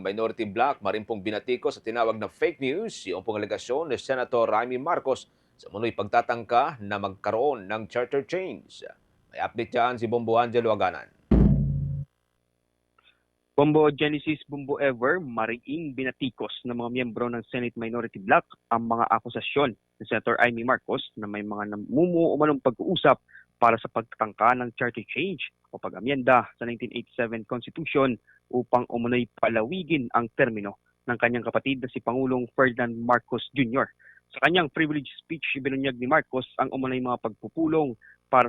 Minority Bloc marimpong binatiko sa tinawag na fake news yung pong alegasyon ni Senator Raimie Marcos sa munoy pagtatangka na magkaroon ng charter change. May update dyan si Bombo Angelo Aganan. Bombo Genesis Bumbo Ever, mariing binatikos ng mga miyembro ng Senate Minority Bloc ang mga akusasyon ni Senator Amy Marcos na may mga namumuo umanong pag-uusap para sa pagtatangka ng charter change o pag-amyenda sa 1987 Constitution upang umano'y palawigin ang termino ng kanyang kapatid na si Pangulong Ferdinand Marcos Jr. Sa kanyang privilege speech, binunyag ni Marcos ang umano'y mga pagpupulong para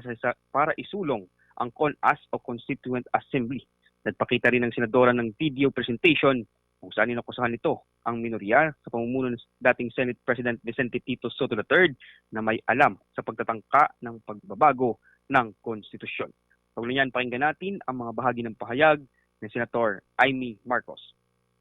isulong ang CONAS o Constituent Assembly. Nagpakita rin ng senadora ng video presentation kung saan inakusahan nito ang minorya sa pamumuno ng dating Senate President Vicente Tito Soto III na may alam sa pagtatangka ng pagbabago ng konstitusyon. Paulit niyan, pakinggan natin ang mga bahagi ng pahayag ni Senator Amy Marcos.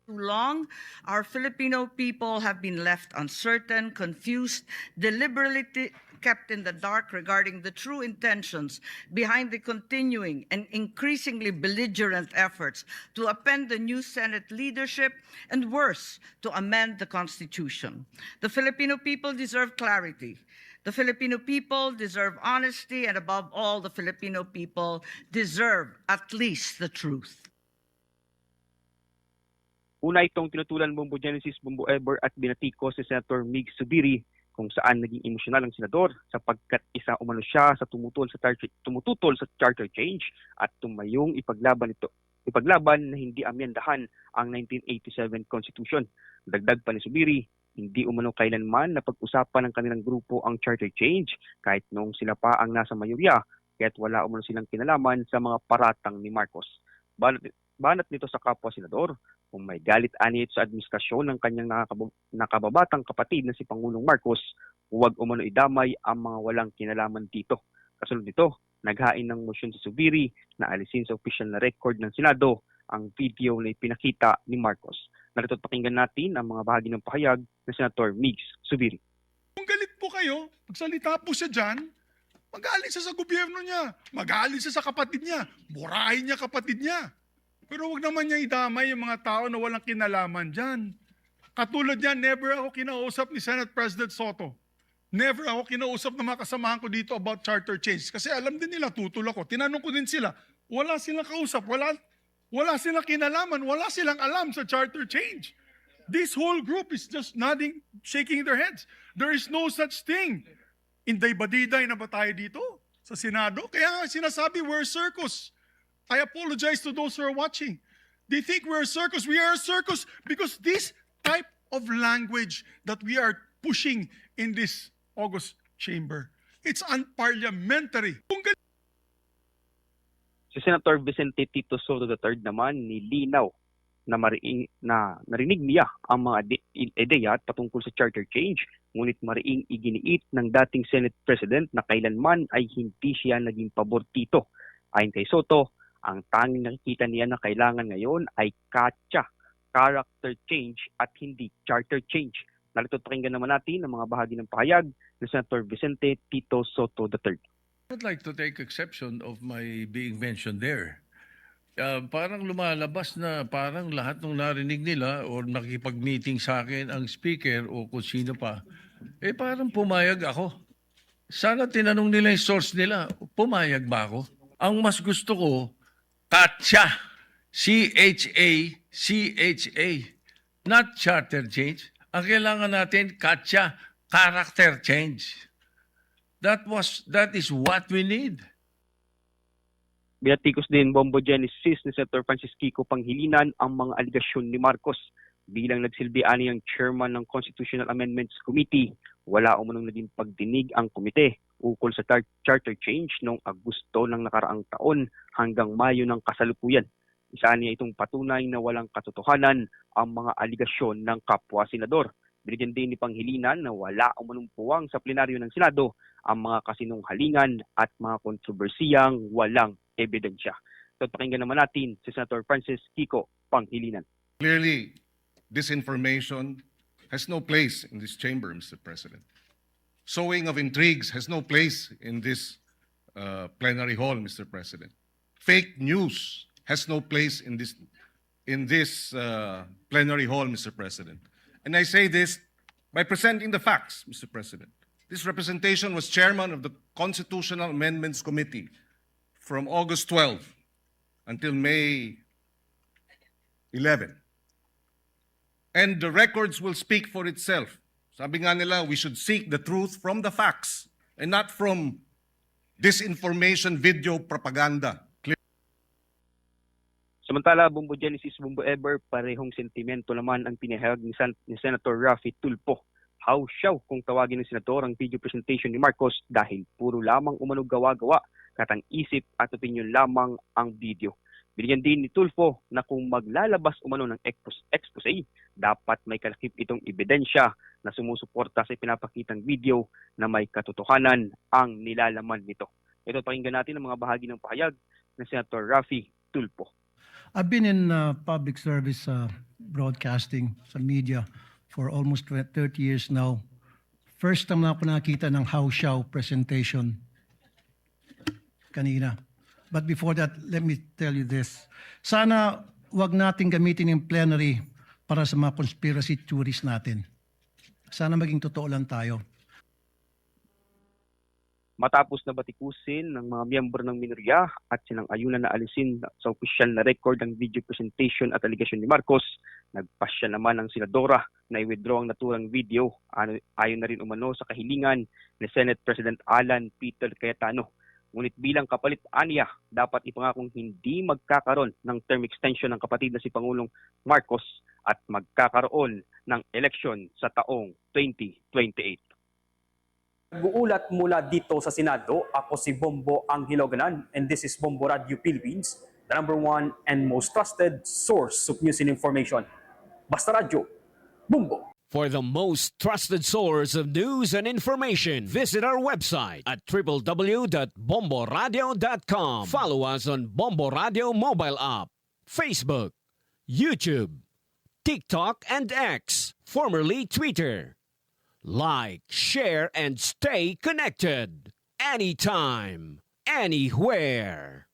Too long, our Filipino people have been left uncertain, confused, deliberately kept in the dark regarding the true intentions behind the continuing and increasingly belligerent efforts to append the new Senate leadership and worse, to amend the Constitution. The Filipino people deserve clarity. The Filipino people deserve honesty, and above all, the Filipino people deserve at least the truth. Una itong tinutulan Bombo Genesis, Bombo Ever at binatiko si Senator Mig Zubiri kung saan naging emosyonal ang senador sapagkat isa umano siya sa tumutol sa charter change at tumayong ipaglaban na hindi amyendahan ang 1987 Constitution. Dagdag pa ni Zubiri, hindi umano kailanman na pag-usapan ng kanilang grupo ang charter change kahit noong sila pa ang nasa mayorya, kaya't wala umano silang kinalaman sa mga paratang ni Marcos. Banat nito sa kapwa senador kung may galit anit sa administrasyon ng kanyang nakababatang kapatid na si Pangulong Marcos, huwag umano idamay ang mga walang kinalaman dito. Kasunod nito, naghain ng motion si Zubiri na alisin sa official na record ng Senado ang video na ipinakita ni Marcos. Narito't pakinggan natin ang mga bahagi ng pahayag ni Senator Migs Zubiri. Kung galit po kayo, magsalita po siya dyan, mag-aalis siya sa gobyerno niya, mag-aalis siya sa kapatid niya, burahin niya kapatid niya. Pero wag naman niya idamay yung mga tao na walang kinalaman dyan. Katulad niyan, never ako kinausap ni Senate President Soto. Never ako kinausap ng mga kasamahan ko dito about charter change. Kasi alam din nila, tutol ako. Tinanong ko din sila, wala silang kausap, wala silang kinalaman, wala silang alam sa charter change. This whole group is just nodding, shaking their heads. There is no such thing. Inday-badiday na ba tayo dito sa Senado? Kaya nga sinasabi, we're a circus. I apologize to those who are watching. They think we're a circus. We are a circus because this type of language that we are pushing in this August chamber, it's unparliamentary. Si Senator Vicente Tito Soto III naman nilinaw na narinig niya ang mga ideya patungkol sa charter change, ngunit mariing iginiit ng dating Senate President na kailanman ay hindi siya naging pabor dito. Ayon kay Soto, ang tanging nakikita niya na kailangan ngayon ay character change at hindi charter change. Narito't pakinggan naman natin ang mga bahagi ng pahayag ni Senator Vicente Tito Soto III. I would like to take exception of my being mentioned there. Parang lumalabas na parang lahat ng narinig nila o nakipag-meeting sa akin ang speaker o kung sino pa, parang pumayag ako. Sana tinanong nila yung source nila, pumayag ba ako? Ang mas gusto ko, CHA. C-H-A, not charter change. Ang kailangan natin, CHA, character change. That is what we need. Binatikos din Bombo Genesis ni Senator Francis Kiko Panghilinan ang mga aligasyon ni Marcos. Bilang nagsilbi ani ang chairman ng Constitutional Amendments Committee, wala umunong naging pagdinig ang komite ukol sa charter change noong Agosto ng nakaraang taon hanggang Mayo ng kasalukuyan. Isa niya itong patunay na walang katotohanan ang mga aligasyon ng kapwa senador. Binigyan din ni Panghilinan na wala umunong puwang sa plenaryo ng Senado ang mga kasinunghalingan at mga kontrobersiyang walang ebidensya. So pakinggan naman natin si Senator Francis Kiko Panghilinan. Clearly, this information has no place in this chamber, Mr. President. Sowing of intrigues has no place in this plenary hall, Mr. President. Fake news has no place in in this plenary hall, Mr. President. And I say this by presenting the facts, Mr. President. This representation was chairman of the Constitutional Amendments Committee from August 12 until May 11. And the records will speak for itself. Sabi nga nila, we should seek the truth from the facts and not from disinformation video propaganda. Samantala, Bumbo Genesis, Bumbo Ever, parehong sentimento naman ang pinahayag ni Senator Raffy Tulfo. Haw-siyaw kung tawagin ng senador ang video presentation ni Marcos dahil puro lamang umano gawa-gawa, katang isip at opinyon lamang ang video. Binigyan din ni Tulfo na kung maglalabas umano ng expose, dapat may kalakip itong ebidensya na sumusuporta sa pinapakitang video na may katotohanan ang nilalaman nito. Ito, pakinggan natin ang mga bahagi ng pahayag ng Senator Raffy Tulfo. I've been in public service broadcasting sa media for almost 30 years now. First time na ako nakita ng Haw-siyaw presentation kanina. But before that, let me tell you this. Sana wag natin gamitin yung plenary para sa mga conspiracy theories natin. Sana maging totoo lang tayo. Matapos na batikusin ng mga miyembro ng minorya at sinang-ayunan na alisin sa opisyal na record ang video presentation at aligasyon ni Marcos, nagpasya naman ang senadora na i-withdraw ang naturang video ayon na rin umano sa kahilingan ni Senate President Alan Peter Cayetano. Ngunit bilang kapalit aniya, dapat ipangakong hindi magkakaroon ng term extension ng kapatid na si Pangulong Marcos at magkakaroon ng eleksyon sa taong 2028. Nag-uulat mula dito sa Senado, ako si Bombo Anghiloganan and this is Bombo Radio Philippines, the #1 and most trusted source of news and information. Basta Radio, Bombo. For the most trusted source of news and information, visit our website at www.bomboradio.com. Follow us on Bombo Radio mobile app, Facebook, YouTube, TikTok, and X, formerly Twitter. Like, share, and stay connected. Anytime, anywhere.